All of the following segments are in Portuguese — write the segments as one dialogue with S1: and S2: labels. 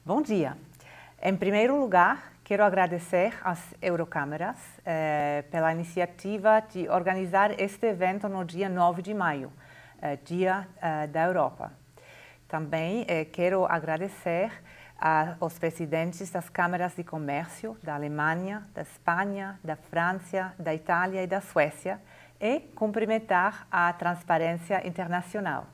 S1: Bom dia. Em primeiro lugar, quero agradecer às Eurocâmaras pela iniciativa de organizar este evento no dia 9 de maio, Dia da Europa. Também quero agradecer aos presidentes das câmaras de comércio da Alemanha, da Espanha, da França, da Itália e da Suécia e cumprimentar a Transparência Internacional.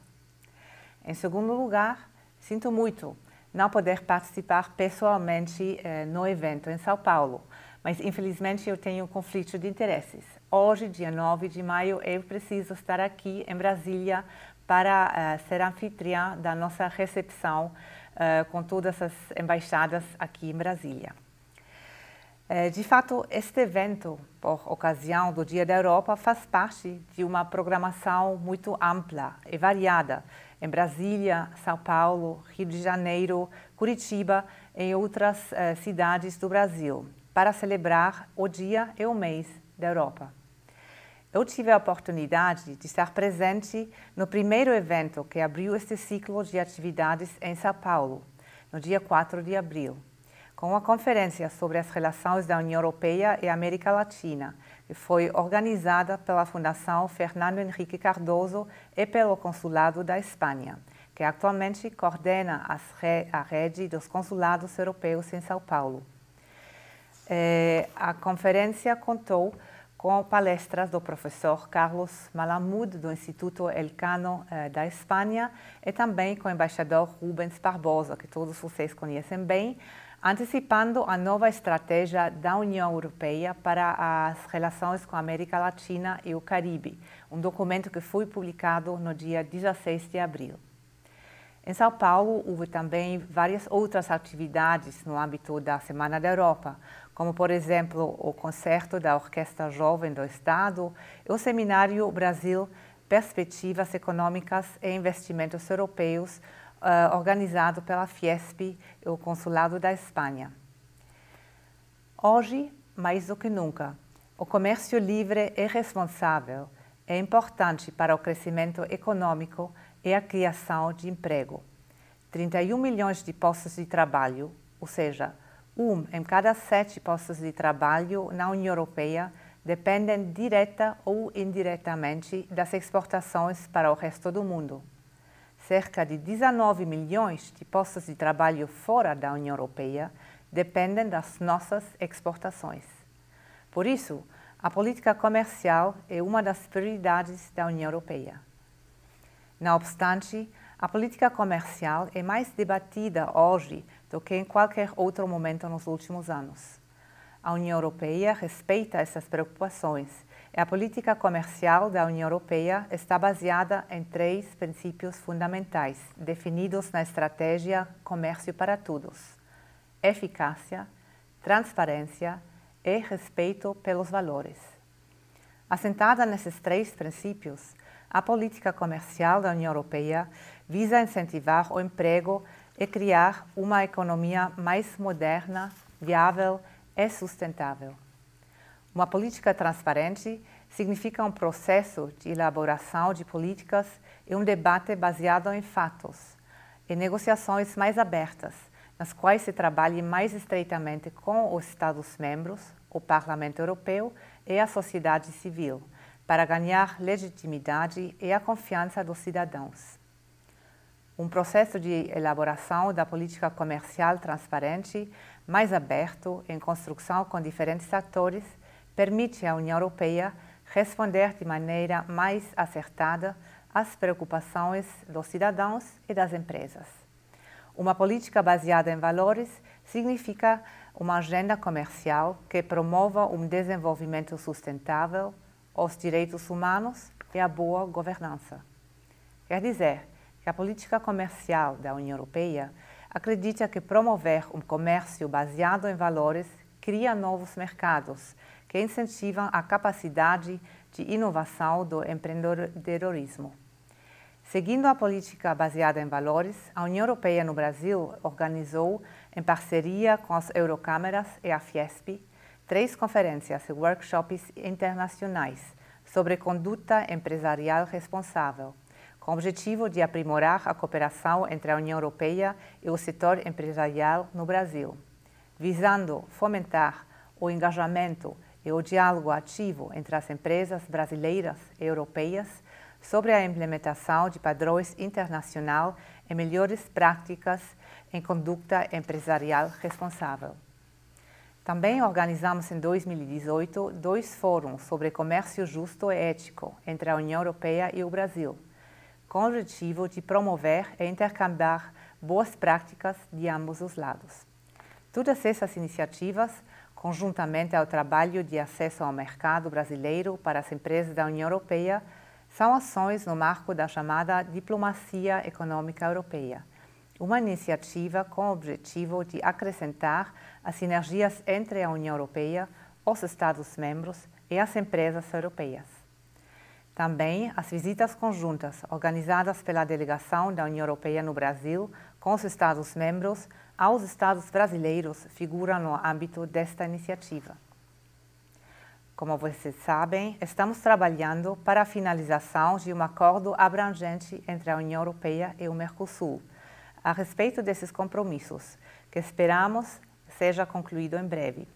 S1: Em segundo lugar, sinto muito não poder participar pessoalmente no evento em São Paulo, mas infelizmente eu tenho um conflito de interesses. Hoje, dia 9 de maio, eu preciso estar aqui em Brasília para ser anfitriã da nossa recepção com todas as embaixadas aqui em Brasília. De fato, este evento, por ocasião do Dia da Europa, faz parte de uma programação muito ampla e variada em Brasília, São Paulo, Rio de Janeiro, Curitiba e outras cidades do Brasil, para celebrar o Dia e o Mês da Europa. Eu tive a oportunidade de estar presente no primeiro evento que abriu este ciclo de atividades em São Paulo, no dia 4 de abril, com uma conferência sobre as relações da União Europeia e América Latina, que foi organizada pela Fundação Fernando Henrique Cardoso e pelo Consulado da Espanha, que atualmente coordena a rede dos consulados europeus em São Paulo. A conferência contou com palestras do professor Carlos Malamud, do Instituto Elcano da Espanha, e também com o embaixador Rubens Barbosa, que todos vocês conhecem bem, antecipando a nova estratégia da União Europeia para as relações com a América Latina e o Caribe, um documento que foi publicado no dia 16 de abril. Em São Paulo, houve também várias outras atividades no âmbito da Semana da Europa, como, por exemplo, o concerto da Orquestra Jovem do Estado e o Seminário Brasil Perspectivas Econômicas e Investimentos Europeus, organizado pela Fiesp e o Consulado da Espanha. Hoje, mais do que nunca, o comércio livre e responsável é importante para o crescimento econômico e a criação de emprego. 31 milhões de postos de trabalho, ou seja, 1 em cada 7 postos de trabalho na União Europeia, dependem direta ou indiretamente das exportações para o resto do mundo. Cerca de 19 milhões de postos de trabalho fora da União Europeia dependem das nossas exportações. Por isso, a política comercial é uma das prioridades da União Europeia. Não obstante, a política comercial é mais debatida hoje do que em qualquer outro momento nos últimos anos. A União Europeia respeita essas preocupações e a política comercial da União Europeia está baseada em 3 princípios fundamentais, definidos na estratégia Comércio para Todos: eficácia, transparência e respeito pelos valores. Assentada nesses 3 princípios, a política comercial da União Europeia visa incentivar o emprego e criar uma economia mais moderna, viável e sustentável. Uma política transparente significa um processo de elaboração de políticas e um debate baseado em fatos, e negociações mais abertas, nas quais se trabalhe mais estreitamente com os Estados-membros, o Parlamento Europeu e a sociedade civil, para ganhar legitimidade e a confiança dos cidadãos. Um processo de elaboração da política comercial transparente, mais aberto, em construção com diferentes atores, permite à União Europeia responder de maneira mais acertada às preocupações dos cidadãos e das empresas. Uma política baseada em valores significa uma agenda comercial que promova um desenvolvimento sustentável, os direitos humanos e a boa governança. Quer dizer que a política comercial da União Europeia acredita que promover um comércio baseado em valores cria novos mercados que incentivam a capacidade de inovação do empreendedorismo. Seguindo a política baseada em valores, a União Europeia no Brasil organizou, em parceria com as Eurocâmaras e a Fiesp, 3 conferências e workshops internacionais sobre conduta empresarial responsável, com o objetivo de aprimorar a cooperação entre a União Europeia e o setor empresarial no Brasil, visando fomentar o engajamento e o diálogo ativo entre as empresas brasileiras e europeias sobre a implementação de padrões internacionais e melhores práticas em conduta empresarial responsável. Também organizamos em 2018 2 fóruns sobre comércio justo e ético entre a União Europeia e o Brasil, com o objetivo de promover e intercambiar boas práticas de ambos os lados. Todas essas iniciativas, conjuntamente ao trabalho de acesso ao mercado brasileiro para as empresas da União Europeia, são ações no marco da chamada Diplomacia Econômica Europeia, uma iniciativa com o objetivo de acrescentar as sinergias entre a União Europeia, os Estados-membros e as empresas europeias. Também as visitas conjuntas organizadas pela delegação da União Europeia no Brasil com os Estados-membros aos Estados brasileiros figuram no âmbito desta iniciativa. Como vocês sabem, estamos trabalhando para a finalização de um acordo abrangente entre a União Europeia e o Mercosul, a respeito desses compromissos, que esperamos seja concluído em breve.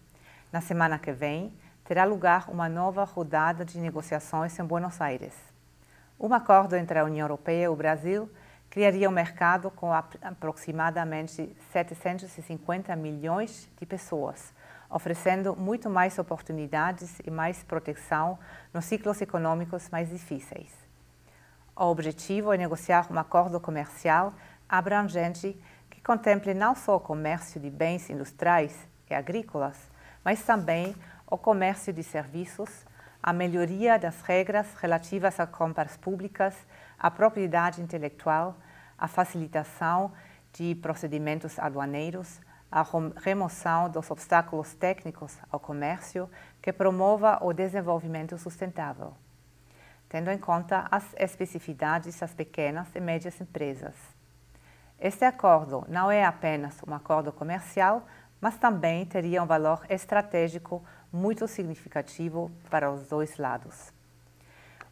S1: Na semana que vem, terá lugar uma nova rodada de negociações em Buenos Aires. Um acordo entre a União Europeia e o Brasil criaria um mercado com aproximadamente 750 milhões de pessoas, oferecendo muito mais oportunidades e mais proteção nos ciclos econômicos mais difíceis. O objetivo é negociar um acordo comercial abrangente que contemple não só o comércio de bens industriais e agrícolas, mas também o comércio de serviços, a melhoria das regras relativas a compras públicas, a propriedade intelectual, a facilitação de procedimentos aduaneiros, a remoção dos obstáculos técnicos ao comércio que promova o desenvolvimento sustentável, tendo em conta as especificidades das pequenas e médias empresas. Este acordo não é apenas um acordo comercial, mas também teria um valor estratégico muito significativo para os dois lados.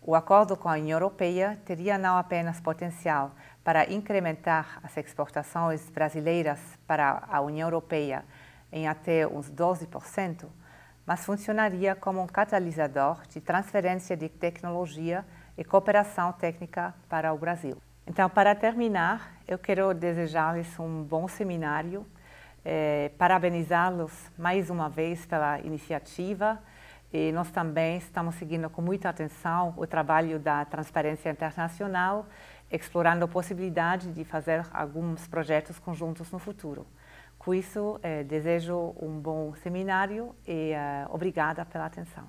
S1: O acordo com a União Europeia teria não apenas potencial para incrementar as exportações brasileiras para a União Europeia em até uns 12%, mas funcionaria como um catalisador de transferência de tecnologia e cooperação técnica para o Brasil. Então, para terminar, eu quero desejar-lhes um bom seminário, parabenizá-los mais uma vez pela iniciativa. E nós também estamos seguindo com muita atenção o trabalho da Transparência Internacional, explorando a possibilidade de fazer alguns projetos conjuntos no futuro. Com isso, desejo um bom seminário e obrigada pela atenção.